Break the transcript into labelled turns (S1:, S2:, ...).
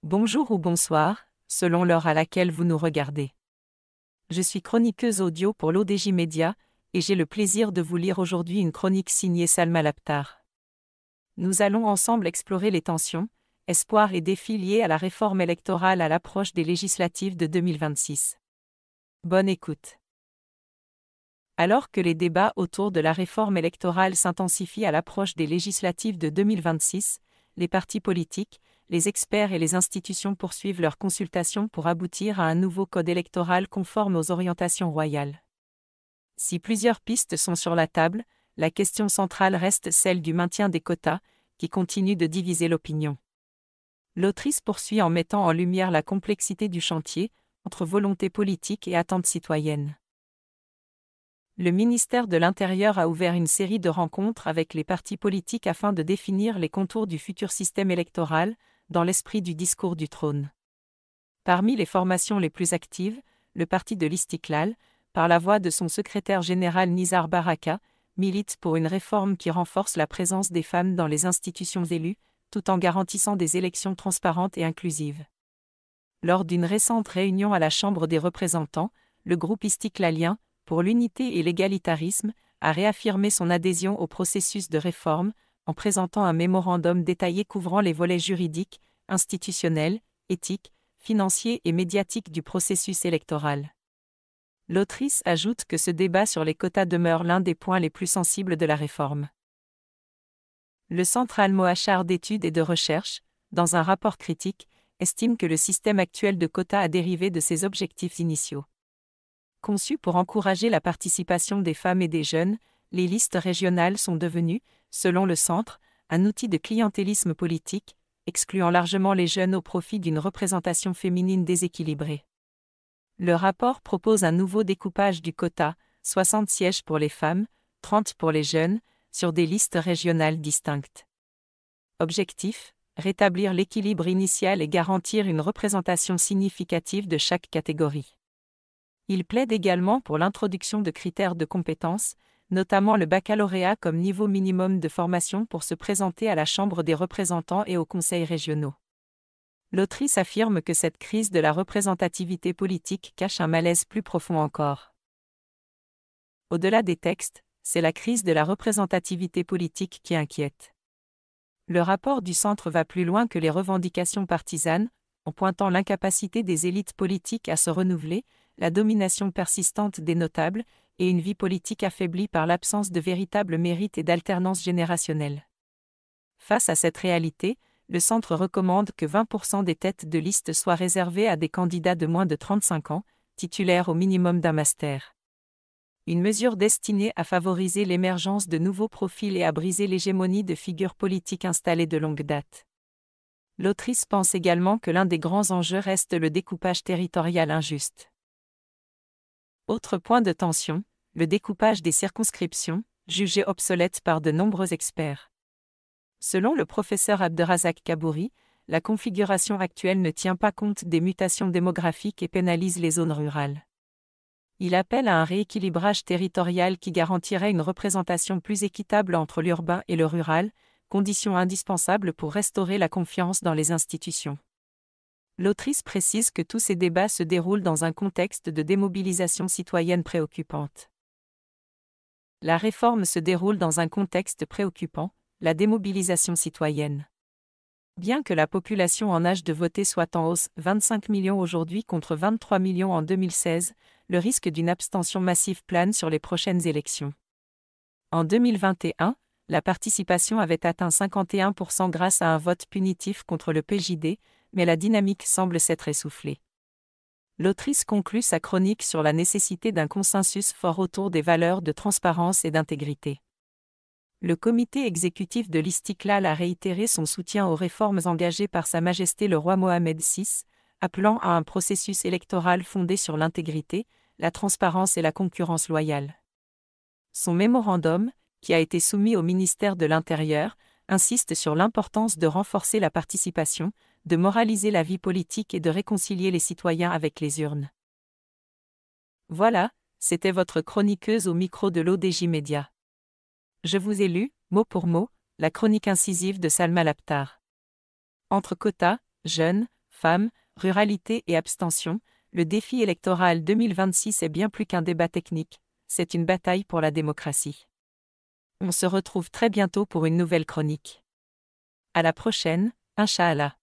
S1: Bonjour ou bonsoir, selon l'heure à laquelle vous nous regardez. Je suis chroniqueuse audio pour l'ODJ Média, et j'ai le plaisir de vous lire aujourd'hui une chronique signée Salma Labtar. Nous allons ensemble explorer les tensions, espoirs et défis liés à la réforme électorale à l'approche des législatives de 2026. Bonne écoute. Alors que les débats autour de la réforme électorale s'intensifient à l'approche des législatives de 2026, les partis politiques, les experts et les institutions poursuivent leurs consultations pour aboutir à un nouveau code électoral conforme aux orientations royales. Si plusieurs pistes sont sur la table, la question centrale reste celle du maintien des quotas, qui continue de diviser l'opinion. L'autrice poursuit en mettant en lumière la complexité du chantier, entre volonté politique et attentes citoyennes. Le ministère de l'Intérieur a ouvert une série de rencontres avec les partis politiques afin de définir les contours du futur système électoral, dans l'esprit du discours du trône. Parmi les formations les plus actives, le parti de l'Istiklal, par la voix de son secrétaire général Nizar Baraka, milite pour une réforme qui renforce la présence des femmes dans les institutions élues, tout en garantissant des élections transparentes et inclusives. Lors d'une récente réunion à la Chambre des représentants, le groupe istiklalien, pour l'unité et l'égalitarisme, a réaffirmé son adhésion au processus de réforme, en présentant un mémorandum détaillé couvrant les volets juridiques, institutionnels, éthiques, financiers et médiatiques du processus électoral. L'autrice ajoute que ce débat sur les quotas demeure l'un des points les plus sensibles de la réforme. Le Centre Al-Moachar d'études et de recherche, dans un rapport critique, estime que le système actuel de quotas a dérivé de ses objectifs initiaux. Conçues pour encourager la participation des femmes et des jeunes, les listes régionales sont devenues, selon le Centre, un outil de clientélisme politique, excluant largement les jeunes au profit d'une représentation féminine déséquilibrée. Le rapport propose un nouveau découpage du quota, 60 sièges pour les femmes, 30 pour les jeunes, sur des listes régionales distinctes. Objectif : rétablir l'équilibre initial et garantir une représentation significative de chaque catégorie. Il plaide également pour l'introduction de critères de compétences, notamment le baccalauréat comme niveau minimum de formation pour se présenter à la Chambre des représentants et aux conseils régionaux. L'autrice affirme que cette crise de la représentativité politique cache un malaise plus profond encore. Au-delà des textes, c'est la crise de la représentativité politique qui inquiète. Le rapport du Centre va plus loin que les revendications partisanes, en pointant l'incapacité des élites politiques à se renouveler, la domination persistante des notables, et une vie politique affaiblie par l'absence de véritable mérite et d'alternance générationnelle. Face à cette réalité, le Centre recommande que 20% des têtes de liste soient réservées à des candidats de moins de 35 ans, titulaires au minimum d'un master. Une mesure destinée à favoriser l'émergence de nouveaux profils et à briser l'hégémonie de figures politiques installées de longue date. L'autrice pense également que l'un des grands enjeux reste le découpage territorial injuste. Autre point de tension, le découpage des circonscriptions, jugé obsolète par de nombreux experts. Selon le professeur Abderrazak Kabouri, la configuration actuelle ne tient pas compte des mutations démographiques et pénalise les zones rurales. Il appelle à un rééquilibrage territorial qui garantirait une représentation plus équitable entre l'urbain et le rural, condition indispensable pour restaurer la confiance dans les institutions. L'autrice précise que tous ces débats se déroulent dans un contexte de démobilisation citoyenne préoccupante. La réforme se déroule dans un contexte préoccupant, la démobilisation citoyenne. Bien que la population en âge de voter soit en hausse, 25 millions aujourd'hui contre 23 millions en 2016, le risque d'une abstention massive plane sur les prochaines élections. En 2021, la participation avait atteint 51% grâce à un vote punitif contre le PJD, mais la dynamique semble s'être essoufflée. L'autrice conclut sa chronique sur la nécessité d'un consensus fort autour des valeurs de transparence et d'intégrité. Le comité exécutif de l'Istiklal a réitéré son soutien aux réformes engagées par Sa Majesté le roi Mohamed VI, appelant à un processus électoral fondé sur l'intégrité, la transparence et la concurrence loyale. Son mémorandum, qui a été soumis au ministère de l'Intérieur, insiste sur l'importance de renforcer la participation, de moraliser la vie politique et de réconcilier les citoyens avec les urnes. Voilà, c'était votre chroniqueuse au micro de l'ODJ Média. Je vous ai lu, mot pour mot, la chronique incisive de Salma Labtar. Entre quotas, jeunes, femmes, ruralité et abstention, le défi électoral 2026 est bien plus qu'un débat technique, c'est une bataille pour la démocratie. On se retrouve très bientôt pour une nouvelle chronique. À la prochaine, Inch'Allah.